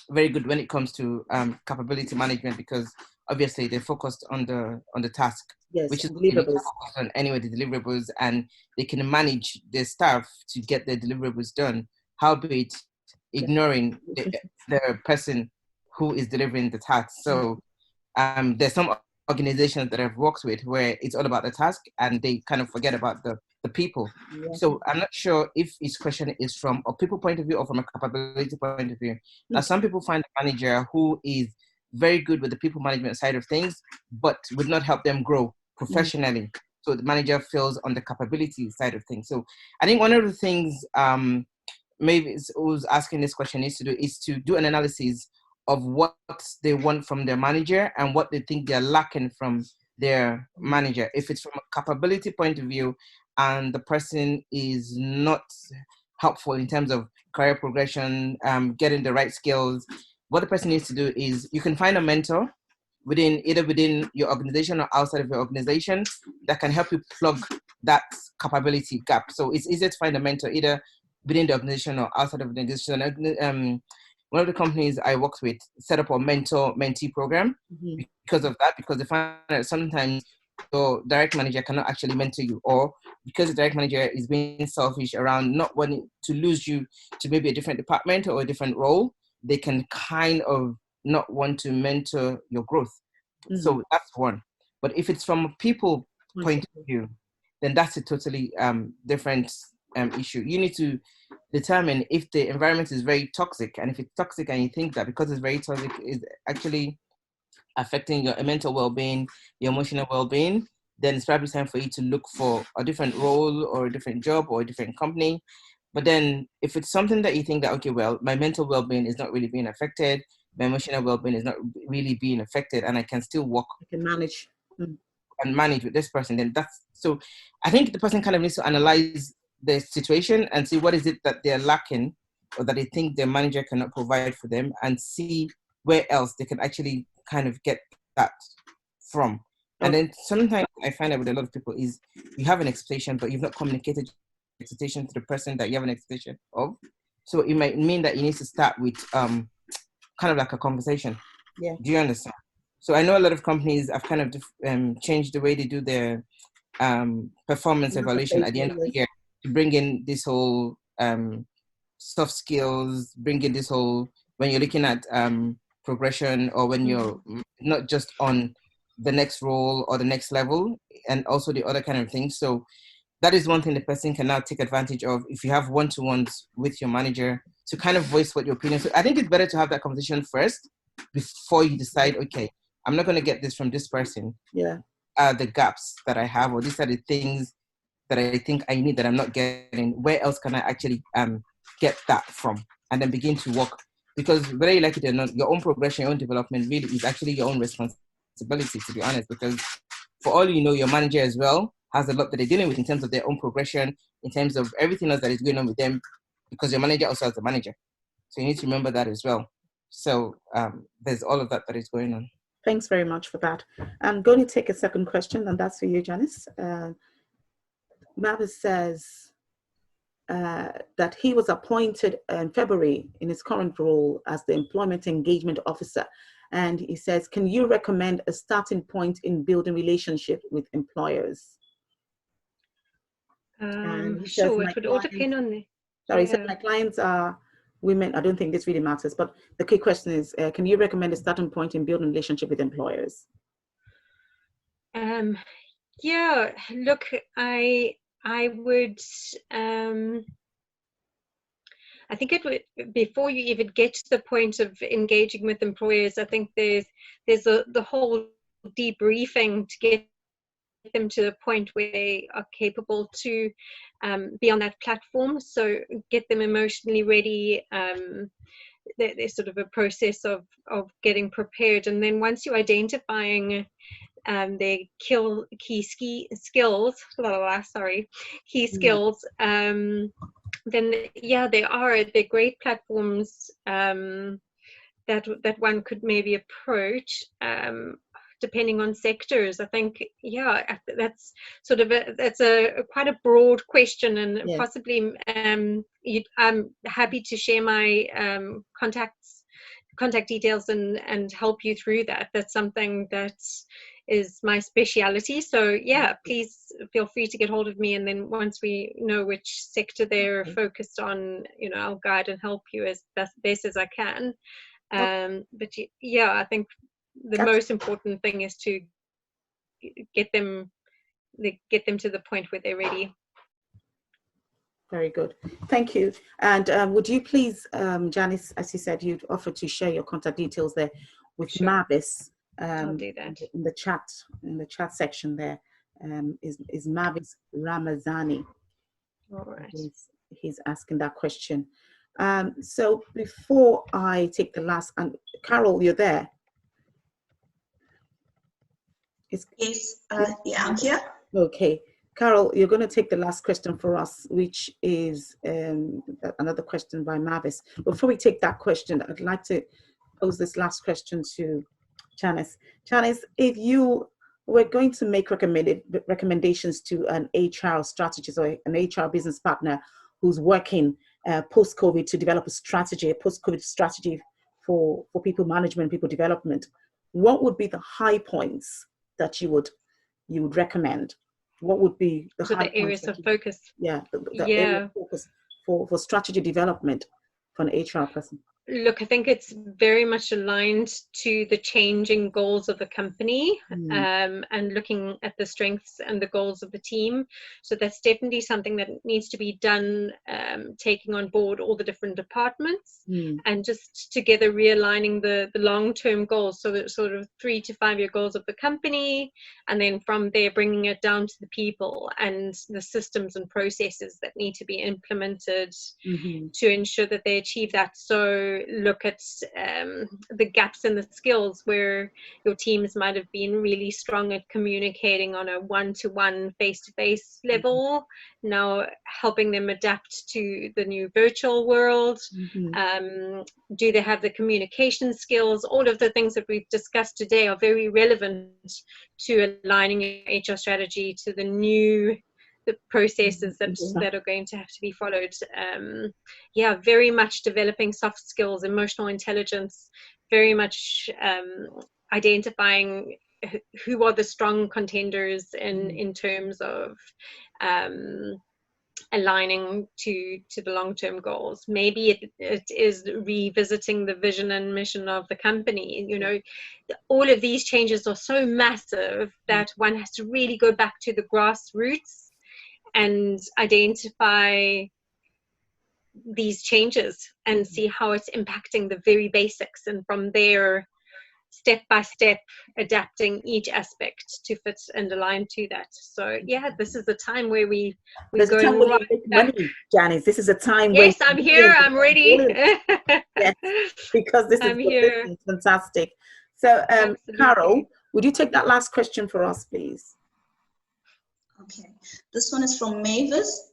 very good when it comes to capability management, because obviously they're focused on the task, which is deliverables. On anyway, the deliverables, and they can manage their staff to get their deliverables done, howbeit ignoring the person who is delivering the task. So there's some organizations that I've worked with where it's all about the task and they kind of forget about the people. So I'm not sure if his question is from a people point of view or from a capability point of view. Now, some people find a manager who is very good with the people management side of things, but would not help them grow professionally. So the manager feels on the capability side of things. So I think one of the things maybe who's asking this question is to do an analysis of what they want from their manager and what they think they're lacking from their manager. If it's from a capability point of view and the person is not helpful in terms of career progression, getting the right skills, what the person needs to do is you can find a mentor within your organization or outside of your organization that can help you plug that capability gap. So it's easier to find a mentor either within the organization or outside of the organization. One of the companies I worked with set up a mentor-mentee program because of that, because they find that sometimes your direct manager cannot actually mentor you, or because the direct manager is being selfish around not wanting to lose you to maybe a different department or a different role, they can kind of not want to mentor your growth. So that's one. But if it's from a people point of view, then that's a totally different issue. You need to determine if the environment is very toxic, and if it's toxic and you think that because it's very toxic is actually affecting your mental well-being, your emotional well-being, then it's probably time for you to look for a different role or a different job or a different company. But then if it's something that you think that, okay, well, my mental well-being is not really being affected, my emotional well-being is not really being affected, and I can still work I can manage. and manage with this person, then that's, so I think the person kind of needs to analyze the situation and see what is it that they're lacking or that they think their manager cannot provide for them, and see where else they can actually kind of get that from. And then sometimes I find out with a lot of people is you have an expectation, but you've not communicated your expectation to the person that you have an expectation of. So it might mean that you need to start with kind of like a conversation. Yeah. Do you understand? So I know a lot of companies have kind of changed the way they do their performance evaluation at the end of the year to bring in this whole soft skills, bring in this whole, when you're looking at progression, or when you're not just on the next role or the next level, and also the other kind of things. So that is one thing the person can now take advantage of if you have one-to-ones with your manager to kind of voice what your opinion is. So I think it's better to have that conversation first before you decide, okay, I'm not going to get this from this person. Yeah. The gaps that I have, or these are the things that I think I need that I'm not getting. Where else can I actually get that from? And then begin to work. Because whether you like it or not, your own progression, your own development really is actually your own responsibility, to be honest. Because for all you know, your manager as well has a lot that they're dealing with in terms of their own progression, in terms of everything else that is going on with them, because your manager also has a manager. So you need to remember that as well. So there's all of that that is going on. Thanks very much for that. I'm going to take a second question, and that's for you, Janice. Mavis says that he was appointed in February in his current role as the Employment Engagement Officer. And he says, can you recommend a starting point in building relationship with employers? Sure, it would all depend on the... Sorry, he said my clients are women. I don't think this really matters, but the key question is, can you recommend a starting point in building relationship with employers? Yeah, look, I would, I think it would, before you even get to the point of engaging with employers, I think there's the whole debriefing to get them to the point where they are capable to be on that platform. So get them emotionally ready. There's sort of a process of getting prepared, and then once you're identifying their key skills, then yeah, they're great platforms that one could maybe approach. Depending on sectors, I think, yeah, that's sort of quite a broad question, and possibly I'm happy to share my contact details and help you through that. That's something that is my speciality. So yeah, please feel free to get hold of me, and then once we know which sector they're focused on, I'll guide and help you as best as I can. But yeah, I think the most important thing is to get them to the point where they're ready. Very good. Thank you. And would you please, Janice, as you said, you'd offered to share your contact details there with Mavis. I'll do that. In the chat section there is Mavis Ramazani. All right. He's asking that question. So before I take the last, and Carol, you're there? Yes, yeah, I'm here. Okay. Carol, you're going to take the last question for us, which is another question by Mavis. Before we take that question, I'd like to pose this last question to Janice. Janice, if you were going to make recommendations to an HR strategist or an HR business partner who's working post-COVID to develop a post-COVID strategy for people management, people development, what would be the high points that you would recommend? What would be the areas of focus? Yeah, the area of focus for strategy development for an HR person. look, I think it's very much aligned to the changing goals of the company, and looking at the strengths and the goals of the team. So that's definitely something that needs to be done, taking on board all the different departments and just together realigning the long-term goals. So the sort of 3 to 5 year goals of the company, and then from there bringing it down to the people and the systems and processes that need to be implemented to ensure that they achieve that. So look at the gaps in the skills where your teams might have been really strong at communicating on a one-to-one, face-to-face level, now helping them adapt to the new virtual world. Do they have the communication skills? All of the things that we've discussed today are very relevant to aligning your HR strategy to the processes that are going to have to be followed. Very much developing soft skills, emotional intelligence, very much identifying who are the strong contenders in terms of aligning to the long-term goals. Maybe it is revisiting the vision and mission of the company. You know, all of these changes are so massive that one has to really go back to the grassroots and identify these changes and see how it's impacting the very basics, and from there step by step adapting each aspect to fit and align to that. So yeah, this is the time where we go time where you make money, Janice. This is a time yes, where I'm here, I'm ready. Yes, because this I'm is here. fantastic. So Absolutely. Carol, would you take that last question for us, please? Okay, this one is from Mavis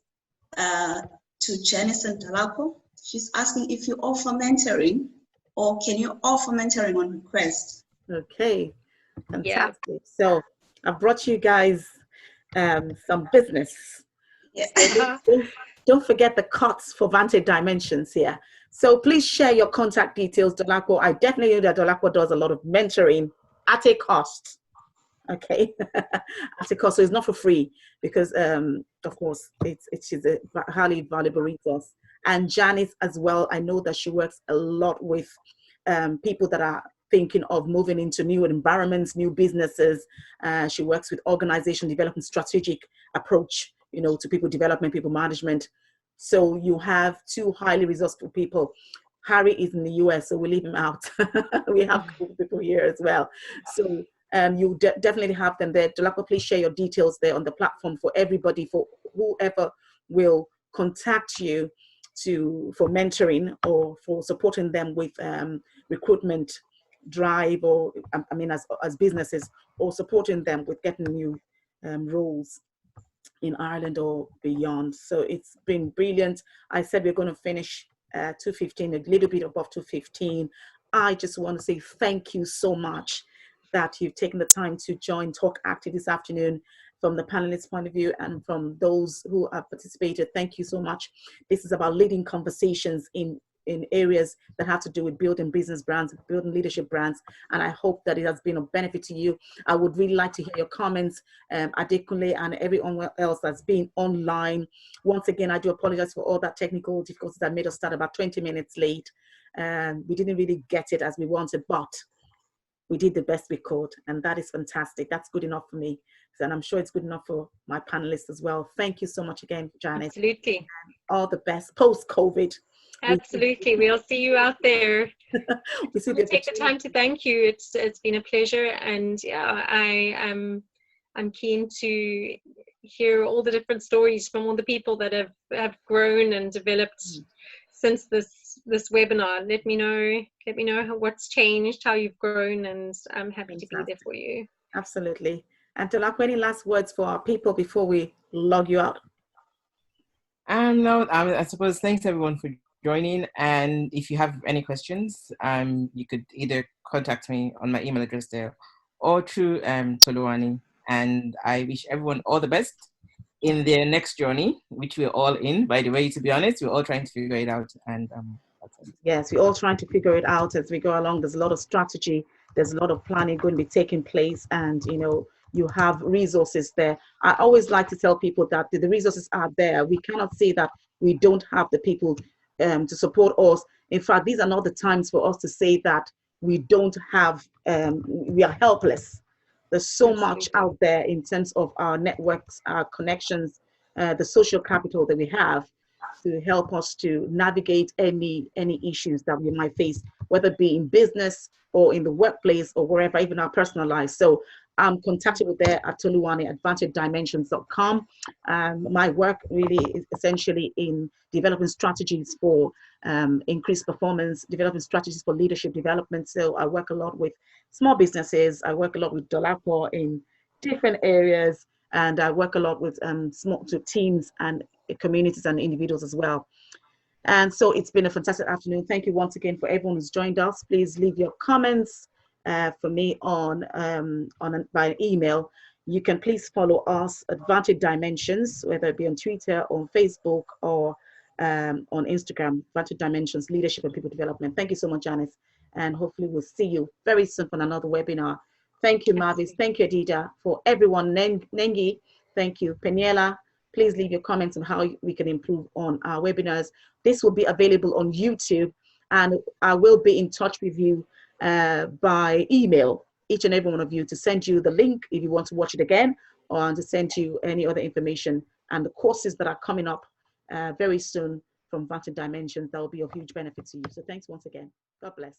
to Janice and Dalapo. She's asking if you offer mentoring, or can you offer mentoring on request? Okay, fantastic. So I've brought you guys some business. So don't forget the cuts for Vantage Dimensions here. So please share your contact details, Dolapo. I definitely know that Dolapo does a lot of mentoring at a cost. Okay, at a cost. So it's not for free, because of course she's a highly valuable resource. And Janice as well, I know that she works a lot with people that are thinking of moving into new environments, new businesses. She works with organization development, strategic approach, you know, to people development, people management. So you have two highly resourceful people. Harry is in the US, so we leave him out. We have people here as well. So you definitely have them there. Dolapo, please share your details there on the platform for everybody, for whoever will contact you for mentoring or for supporting them with recruitment drive, or I mean as businesses, or supporting them with getting new roles in Ireland or beyond. So it's been brilliant. I said we're going to finish 2:15, a little bit above 2:15. I just want to say thank you so much that you've taken the time to join TalkActive this afternoon, from the panelists' point of view and from those who have participated. Thank you so much. This is about leading conversations in areas that have to do with building business brands, building leadership brands, and I hope that it has been of benefit to you. I would really like to hear your comments, Adekunle and everyone else that's been online. Once again, I do apologize for all that technical difficulties that made us start about 20 minutes late. We didn't really get it as we wanted, but we did the best we could, and that is fantastic. That's good enough for me, and I'm sure it's good enough for my panelists as well. Thank you so much again, Janice. Absolutely. All the best post-COVID. Absolutely, we'll see you out there. We see take the time to thank you. It's been a pleasure, and yeah, I'm keen to hear all the different stories from all the people that have grown and developed since this webinar. Let me know what's changed, how you've grown, and I'm happy to be there for you. Absolutely. And Dolapo, any last words for our people before we log you out? No, I suppose thanks everyone for joining, and if you have any questions, you could either contact me on my email address there or through Toluwani, and I wish everyone all the best in their next journey, which we're all in, by the way. To be honest, we're all trying to figure it out, and that's it. Yes, we're all trying to figure it out as we go along. There's a lot of strategy, there's a lot of planning going to be taking place, and you know, you have resources there. I always like to tell people that the resources are there. We cannot say that we don't have the people to support us In fact, these are not the times for us to say that we don't have, we are helpless. There's so much out there in terms of our networks, our connections, the social capital that we have to help us to navigate any issues that we might face, whether it be in business or in the workplace or wherever, even our personal lives. So I'm contactable there at Toluwani at advantagedimensions.com. My work really is essentially in developing strategies for increased performance, developing strategies for leadership development. So I work a lot with small businesses. I work a lot with Dolapo in different areas, and I work a lot with small teams and communities and individuals as well. And so it's been a fantastic afternoon. Thank you once again for everyone who's joined us. Please leave your comments for me by email. You can please follow us, Advantage Dimensions, whether it be on Twitter, on Facebook, or on Instagram, Advantage Dimensions, Leadership and People Development. Thank you so much, Janice. And hopefully we'll see you very soon for another webinar. Thank you, Mavis. Thank you, Adida. For everyone, Nengi, thank you. Peniela, please leave your comments on how we can improve on our webinars. This will be available on YouTube, and I will be in touch with you by email, each and every one of you, to send you the link if you want to watch it again, or to send you any other information and the courses that are coming up very soon from Vantage Dimensions that will be of huge benefit to you. So thanks once again. God bless.